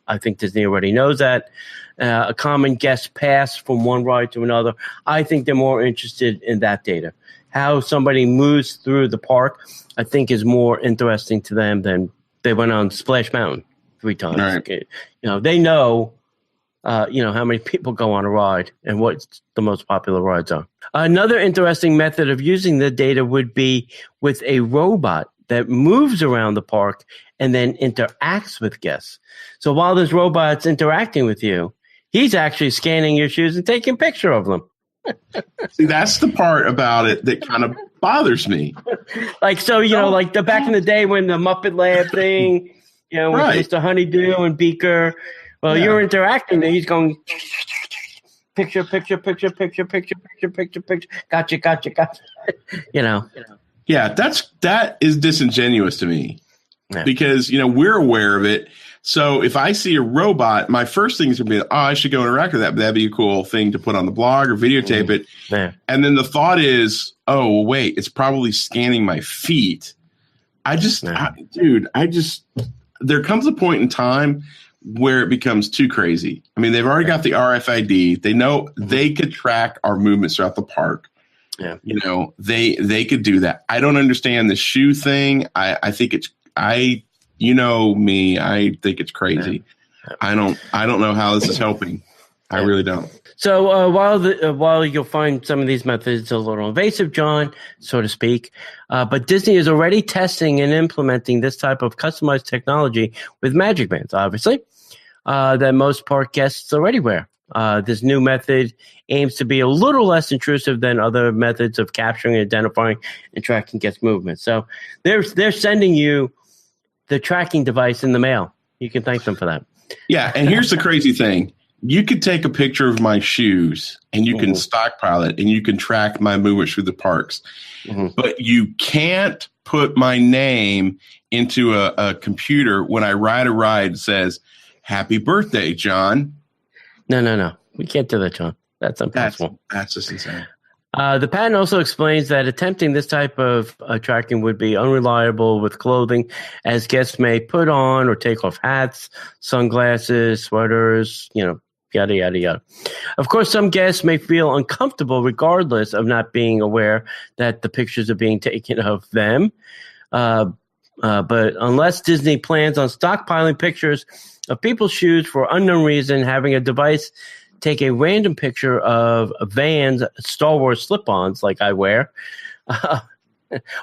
I think Disney already knows that. A common guest pass from one ride to another. I think they're more interested in that data. How somebody moves through the park, I think, is more interesting to them than they went on Splash Mountain 3 times. Right. They know, how many people go on a ride and what the most popular rides are. Another interesting method of using the data would be with a robot that moves around the park and then interacts with guests. So while this robot's interacting with you, he's actually scanning your shoes and taking a picture of them. See, that's the part about it that kind of bothers me. Like the back in the day when the Muppet Lab thing, when Mr. Honeydew and Beaker, you're interacting, and he's going picture. Gotcha. Yeah, that is disingenuous to me because, we're aware of it. So if I see a robot, my first thing is going to be, I should go interact with that. But that'd be a cool thing to put on the blog or videotape it. Yeah. And then the thought is, wait, it's probably scanning my feet. There comes a point in time where it becomes too crazy. I mean, they've already got the RFID. They know they could track our movements throughout the park. Yeah. They could do that. I don't understand the shoe thing. I think it's me. I think it's crazy. Yeah. I don't know how this is helping. I really don't. So while you'll find some of these methods a little invasive, John, so to speak, but Disney is already testing and implementing this type of customized technology with Magic Bands, obviously, that most park guests already wear. This new method aims to be a little less intrusive than other methods of capturing, identifying, and tracking guest movements. So they're sending you the tracking device in the mail. You can thank them for that. Yeah, and here's the crazy thing. You could take a picture of my shoes and you can stockpile it and you can track my movements through the parks. But you can't put my name into a computer when I ride a ride that says, "Happy birthday, John." No. We can't do that, John. That's impossible. That's just insane. The patent also explains that attempting this type of tracking would be unreliable with clothing, as guests may put on or take off hats, sunglasses, sweaters, yada, yada, yada. Of course, some guests may feel uncomfortable regardless of not being aware that the pictures are being taken of them. But unless Disney plans on stockpiling pictures of people's shoes for unknown reason, having a device take a random picture of Vans Star Wars slip-ons like I wear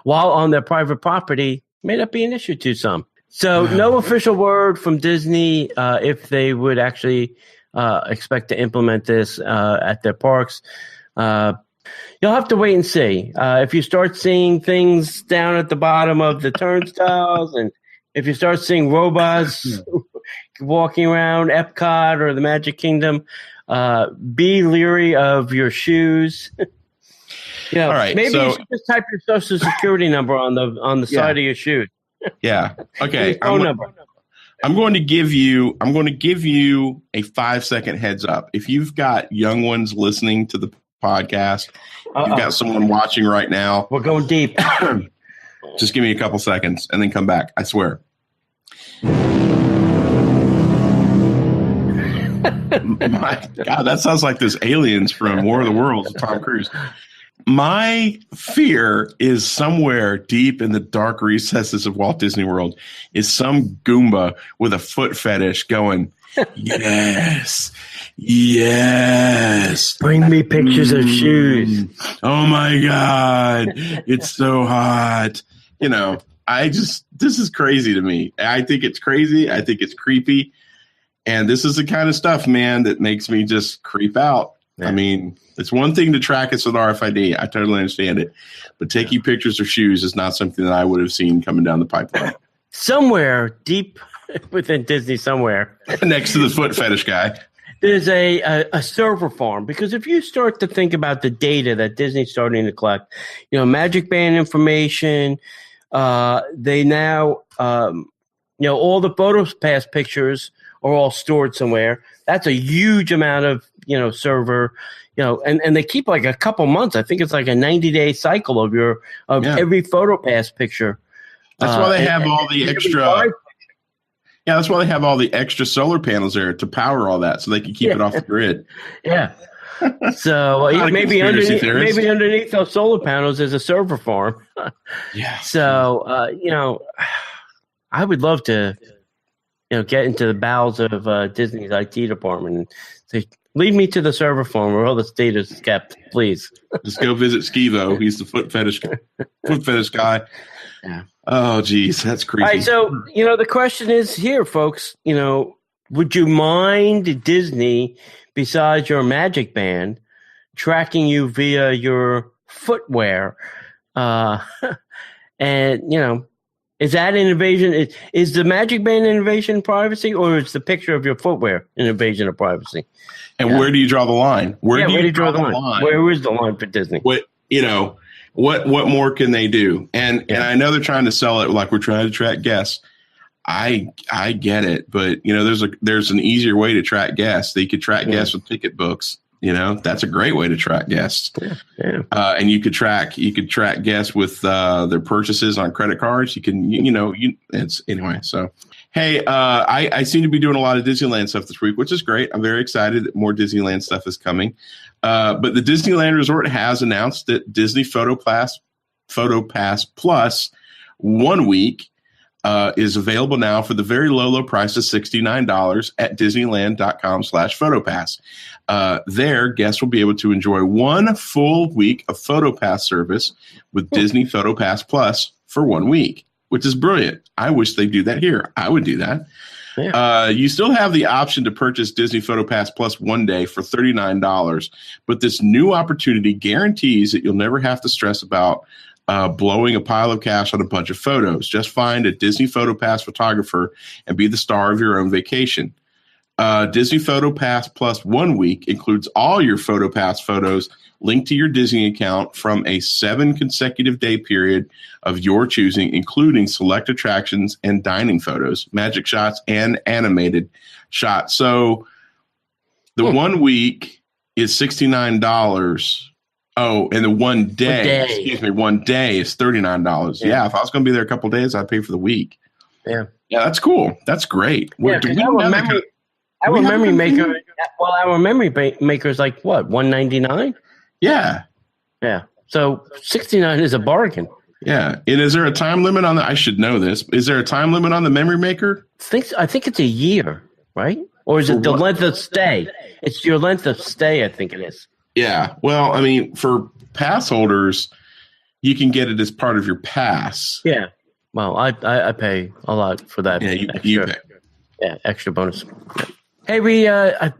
while on their private property may not be an issue to some. So no official word from Disney if they would actually expect to implement this at their parks. You'll have to wait and see. If you start seeing things down at the bottom of the turnstiles and if you start seeing robots walking around Epcot or the Magic Kingdom, be leery of your shoes. All right, maybe you should just type your social security number on the side of your shoe. Yeah. Okay. Phone number. I'm going to give you a 5-second heads up. If you've got young ones listening to the podcast, you've got someone watching right now. We're going deep. Just give me a couple seconds and then come back. I swear. My God, that sounds like those aliens from War of the Worlds with Tom Cruise. My fear is somewhere deep in the dark recesses of Walt Disney World is some Goomba with a foot fetish going, yes, bring me pictures of shoes. Oh my God, it's so hot. This is crazy to me. I think it's crazy. I think it's creepy. And this is the kind of stuff, man, that makes me just creep out. I mean, it's one thing to track us with RFID. I totally understand it. But taking pictures of shoes is not something that I would have seen coming down the pipeline. Somewhere deep within Disney, somewhere next to the foot fetish guy, there's a server farm. Because if you start to think about the data that Disney's starting to collect, Magic Band information, they now, all the PhotoPass pictures are all stored somewhere. That's a huge amount of, server, and they keep like a couple months. I think it's like a 90-day cycle of every PhotoPass picture. That's why they have all the extra. Yeah, that's why they have all the extra solar panels there to power all that, so they can keep it off the grid. Yeah. So maybe underneath those solar panels is a server farm. Yeah. So I would love to, get into the bowels of Disney's IT department and say, lead me to the server farm where all this data is kept, please. Just go visit Skivo. He's the foot fetish guy. Yeah. Oh, geez, that's creepy. All right, so the question is here, folks. Would you mind Disney, besides your Magic Band, tracking you via your footwear? And is that an invasion? Is the Magic Band an invasion of privacy, or is the picture of your footwear an invasion of privacy? And where do you draw the line? Where do you draw the line? Where is the line for Disney? What more can they do? And I know they're trying to sell it like we're trying to track guests. I get it, but there's an easier way to track guests. They could track guests with ticket books. That's a great way to track guests. Yeah. And you could track guests with their purchases on credit cards. You can it's anyway. So hey, I seem to be doing a lot of Disneyland stuff this week, which is great. I'm very excited that more Disneyland stuff is coming. But the Disneyland Resort has announced that Disney PhotoPass Plus 1 week is available now for the very low price of $69 at Disneyland.com/PhotoPass. There, guests will be able to enjoy 1 full week of PhotoPass service with Disney PhotoPass Plus for 1 week, which is brilliant. I wish they'd do that here. I would do that. Yeah. You still have the option to purchase Disney PhotoPass Plus 1 day for $39, but this new opportunity guarantees that you'll never have to stress about blowing a pile of cash on a bunch of photos. Just find a Disney PhotoPass photographer and be the star of your own vacation. Disney PhotoPass Plus 1 week includes all your PhotoPass photos linked to your Disney account from a 7 consecutive day period of your choosing, including select attractions and dining photos, magic shots, and animated shots. So the 1 week is $69. Oh, and the 1 day, one day is $39. Yeah, if I was going to be there a couple of days, I'd pay for the week. Yeah, that's cool. That's great. Our memory maker. Well, our memory maker is like what, $199? Yeah. So $69 is a bargain. Yeah. And is there a time limit on that? I should know this. Is there a time limit on the memory maker? I think it's a year, right? Or is it the length of stay? It's your length of stay, I think it is. Yeah. Well, I mean, for pass holders, you can get it as part of your pass. Yeah. Well, I pay a lot for that. Yeah, you pay. Yeah, extra bonus. Hey, I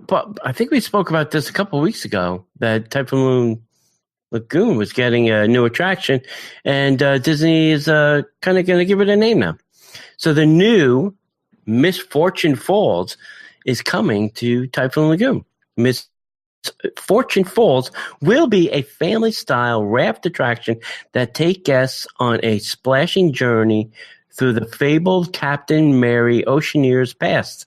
think we spoke about this a couple of weeks ago, that Typhoon Lagoon was getting a new attraction, and Disney is kind of going to give it a name now. So the new Misfortune Falls is coming to Typhoon Lagoon. Misfortune Falls will be a family-style raft attraction that takes guests on a splashing journey through the fabled Captain Mary Oceaneer's past.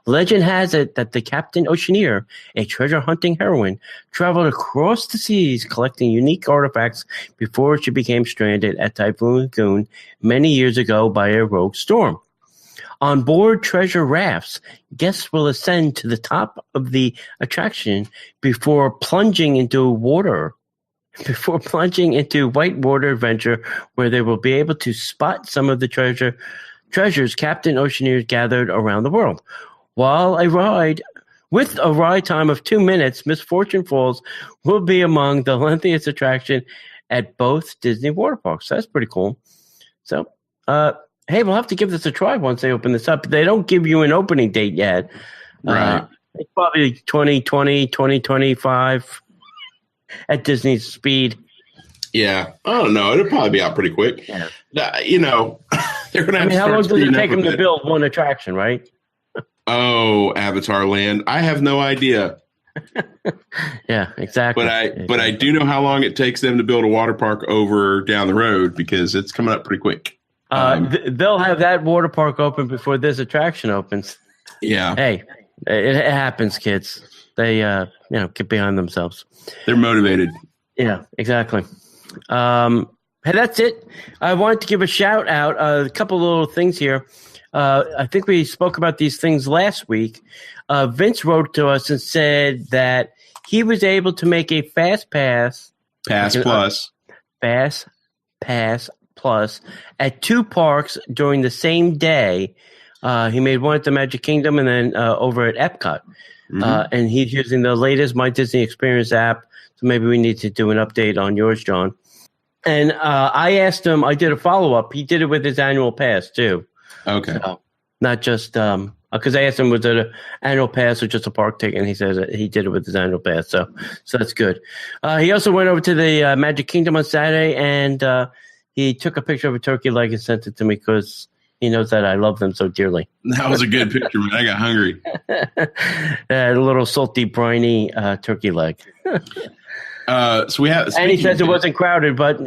Legend has it that the Captain Oceaneer, a treasure-hunting heroine, traveled across the seas collecting unique artifacts before she became stranded at Typhoon Lagoon many years ago by a rogue storm. On board treasure rafts, guests will ascend to the top of the attraction before plunging into whitewater adventure, where they will be able to spot some of the treasures Captain Oceaneer gathered around the world. With a ride time of 2 minutes, Misfortune Falls will be among the lengthiest attraction at both Disney water parks. That's pretty cool. So, hey, we'll have to give this a try once they open this up. They don't give you an opening date yet. Right. It's probably 2020, 2025 at Disney's speed. Yeah, I don't know. It'll probably be out pretty quick. Yeah. You know, they're going to have to how long start does it speeding take up a them to bit. build one attraction, right? Oh, Avatar Land. I have no idea. Yeah, exactly. But I do know how long it takes them to build a water park over down the road because it's coming up pretty quick. They'll have that water park open before this attraction opens. Yeah. Hey, it happens, kids. They get behind themselves. They're motivated. Yeah, exactly. Hey, that's it. I wanted to give a shout out. A couple little things here. I think we spoke about these things last week. Vince wrote to us and said that he was able to make a Fast Pass Plus at 2 parks during the same day. He made one at the Magic Kingdom and then over at Epcot. Mm-hmm. And he's using the latest My Disney Experience app. So maybe we need to do an update on yours, John. And I asked him, I did a follow-up. He did it with his annual pass, too. Okay. So, not just because I asked him, was it an annual pass or just a park ticket? And he says that he did it with his annual pass. So that's good. He also went over to the Magic Kingdom on Saturday, and he took a picture of a turkey leg and sent it to me because he knows that I love them so dearly. That was a good picture, man. I got hungry. A little salty, briny turkey leg. So we have, and he says it wasn't crowded, but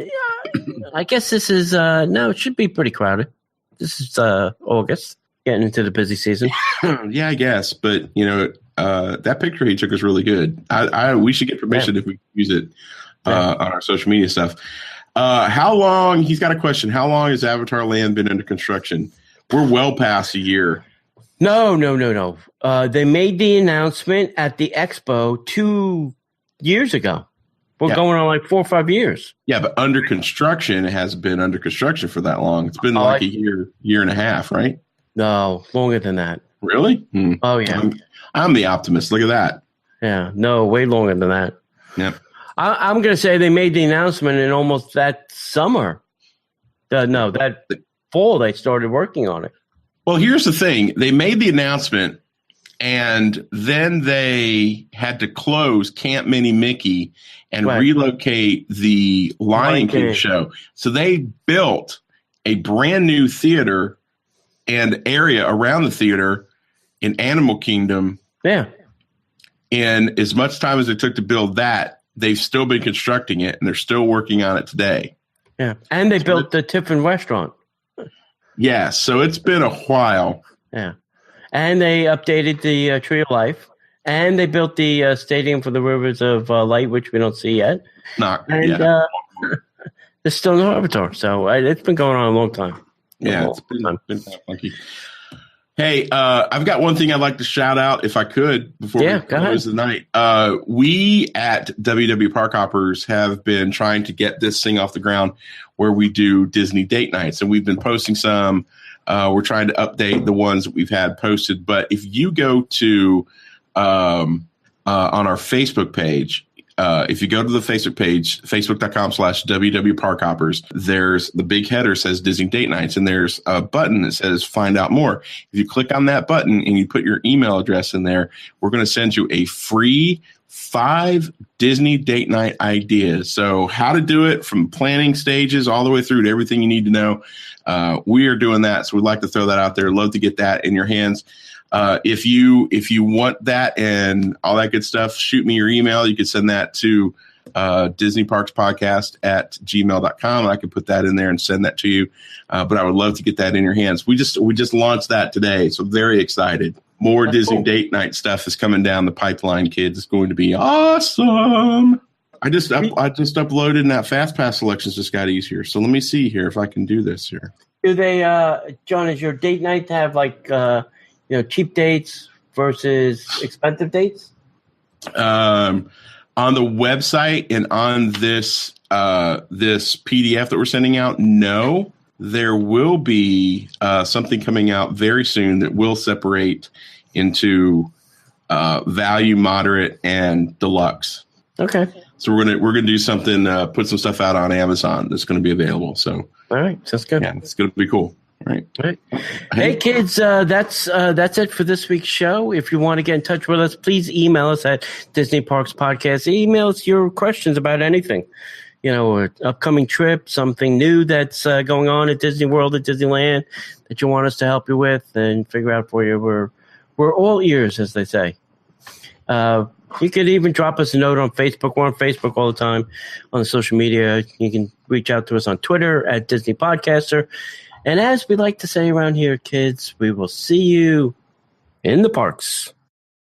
I guess this is no, it should be pretty crowded. This is August, getting into the busy season. Yeah, I guess, but that picture he took is really good. We should get permission if we use it on our social media stuff. How long? He's got a question. How long has Avatar Land been under construction? We're well past a year. No. They made the announcement at the expo 2 years ago. We're going on like 4 or 5 years. Yeah, but under construction, it hasn't been under construction for that long. It's been like a year and a half, right? No, longer than that. Really? Oh, yeah. I'm the optimist. Look at that. Yeah, no, way longer than that. Yep. I'm going to say they made the announcement in almost that summer. That fall they started working on it. Well, here's the thing. They made the announcement, and then they had to close Camp Mini Mickey and relocate the Lion King show. So they built a brand new theater and area around the theater in Animal Kingdom. Yeah. And as much time as it took to build that, they've still been constructing it, and they're still working on it today. Yeah. And they built the Typhoon restaurant. Yeah. So it's been a while. Yeah. And they updated the Tree of Life. And they built the Stadium for the Rivers of Light, which we don't see yet. There's still no Avatar. So it's been going on a long time. Yeah, it's been kind of funky. Hey, I've got one thing I'd like to shout out, if I could, before we close the night. We at WW Parkhoppers have been trying to get this thing off the ground where we do Disney date nights. And we've been posting some. We're trying to update the ones that we've had posted. But if you go to on our Facebook page, if you go to the Facebook page, facebook.com/WW Parkhoppers, there's the big header says Disney Date Nights, and there's a button that says Find Out More. If you click on that button and you put your email address in there, we're going to send you a free 5 Disney date night ideas. So how to do it from planning stages all the way through to everything you need to know. We are doing that. So we'd like to throw that out there. Love to get that in your hands. If you want that and all that good stuff, shoot me your email. You can send that to DisneyParksPodcast@gmail.com. I can put that in there and send that to you. But I would love to get that in your hands. We just launched that today, so very excited. More Disney date night stuff is coming down the pipeline, kids. It's going to be awesome. I just uploaded, and that FastPass selections just got easier. So let me see here if I can do this here. Do they, John? Is your date night to have like cheap dates versus expensive dates? On the website and on this PDF that we're sending out, no. There will be something coming out very soon that will separate into value, moderate, and deluxe. Okay. So we're gonna do something, put some stuff out on Amazon that's going to be available. So all right, sounds good. Yeah, it's going to be cool. Right. Hey kids, that's it for this week's show. If you want to get in touch with us, please email us at Disney Parks Podcast. Email us your questions about anything. An upcoming trip, something new that's going on at Disney World, at Disneyland, that you want us to help you with and figure out for you. We're all ears, as they say. You could even drop us a note on Facebook. We're on Facebook all the time on the social media. You can reach out to us on Twitter at Disney Podcaster. And as we like to say around here, kids, we will see you in the parks.